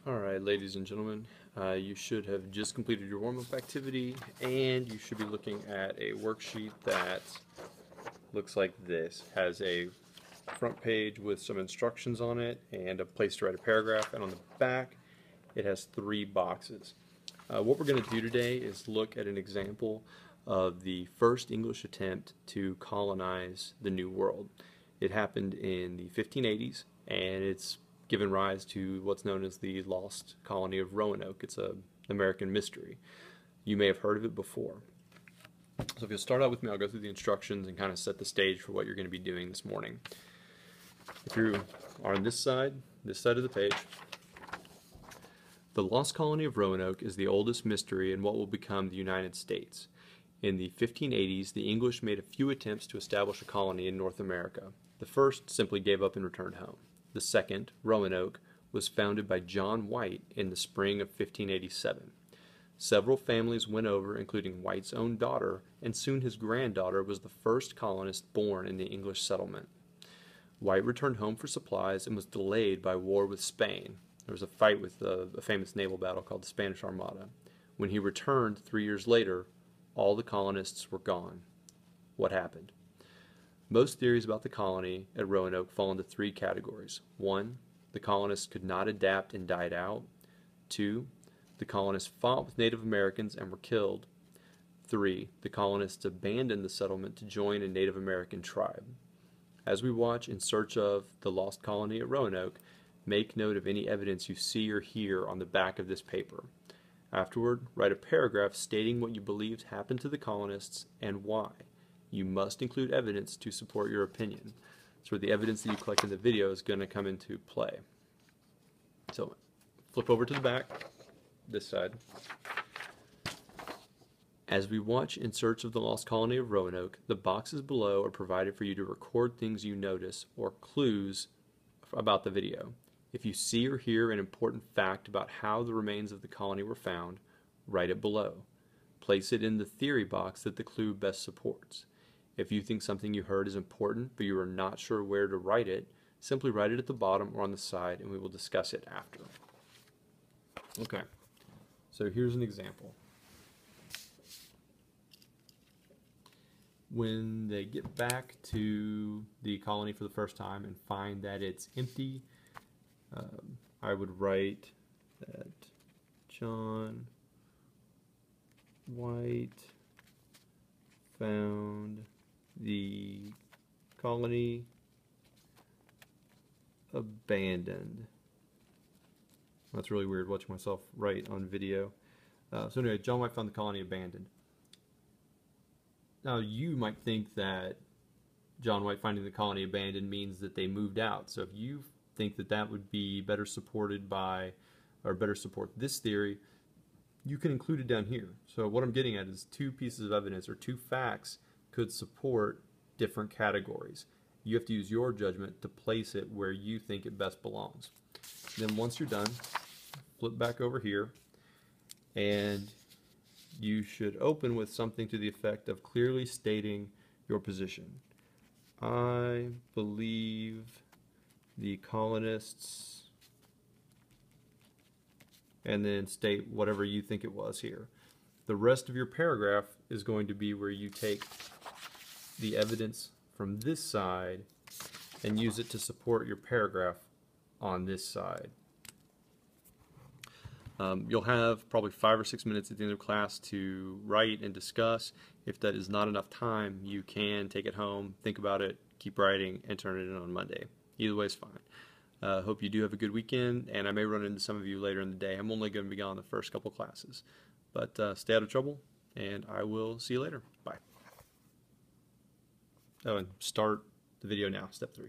Alright, ladies and gentlemen, you should have just completed your warm-up activity, and you should be looking at a worksheet that looks like this. Has a front page with some instructions on it and a place to write a paragraph, and on the back it has 3 boxes. What we're going to do today is look at an example of the first English attempt to colonize the New World. It happened in the 1580s, and it's given rise to what's known as the lost colony of Roanoke. It's an American mystery. You may have heard of it before. So if you'll start out with me, I'll go through the instructions and kind of set the stage for what you're going to be doing this morning. If you are on this side of the page, the lost colony of Roanoke is the oldest mystery in what will become the United States. In the 1580s, the English made a few attempts to establish a colony in North America. The first simply gave up and returned home. The second, Roanoke, was founded by John White in the spring of 1587. Several families went over, including White's own daughter, and soon his granddaughter was the first colonist born in the English settlement. White returned home for supplies and was delayed by war with Spain. There was a fight with a famous naval battle called the Spanish Armada. When he returned 3 years later, all the colonists were gone. What happened? Most theories about the colony at Roanoke fall into 3 categories. 1, the colonists could not adapt and died out. 2, the colonists fought with Native Americans and were killed. 3, the colonists abandoned the settlement to join a Native American tribe. As we watch In Search of the Lost Colony at Roanoke, make note of any evidence you see or hear on the back of this paper. Afterward, write a paragraph stating what you believed happened to the colonists and why. You must include evidence to support your opinion. That's where the evidence that you collect in the video is going to come into play. So, flip over to the back, this side. As we watch In Search of the Lost Colony of Roanoke, the boxes below are provided for you to record things you notice or clues about the video. If you see or hear an important fact about how the remains of the colony were found, write it below. Place it in the theory box that the clue best supports. If you think something you heard is important but you are not sure where to write it, simply write it at the bottom or on the side and we will discuss it after. Okay, so here's an example. When they get back to the colony for the first time and find that it's empty, I would write that John White found the colony abandoned. That's really weird watching myself write on video. So anyway, John White found the colony abandoned. Now you might think that John White finding the colony abandoned means that they moved out. So if you think that that would be better supported by, or better support this theory, you can include it down here. So what I'm getting at is 2 pieces of evidence or 2 facts could support different categories. You have to use your judgment to place it where you think it best belongs. Then once you're done, flip back over here and you should open with something to the effect of clearly stating your position. I believe the colonists, and then state whatever you think it was here. The rest of your paragraph is going to be where you take the evidence from this side and use it to support your paragraph on this side. You'll have probably 5 or 6 minutes at the end of class to write and discuss. If that is not enough time, you can take it home, think about it, keep writing, and turn it in on Monday. Either way is fine. Hope you do have a good weekend, and I may run into some of you later in the day. I'm only going to be gone the first couple classes. But stay out of trouble, and I will see you later. Bye. Oh, and start the video now, step 3.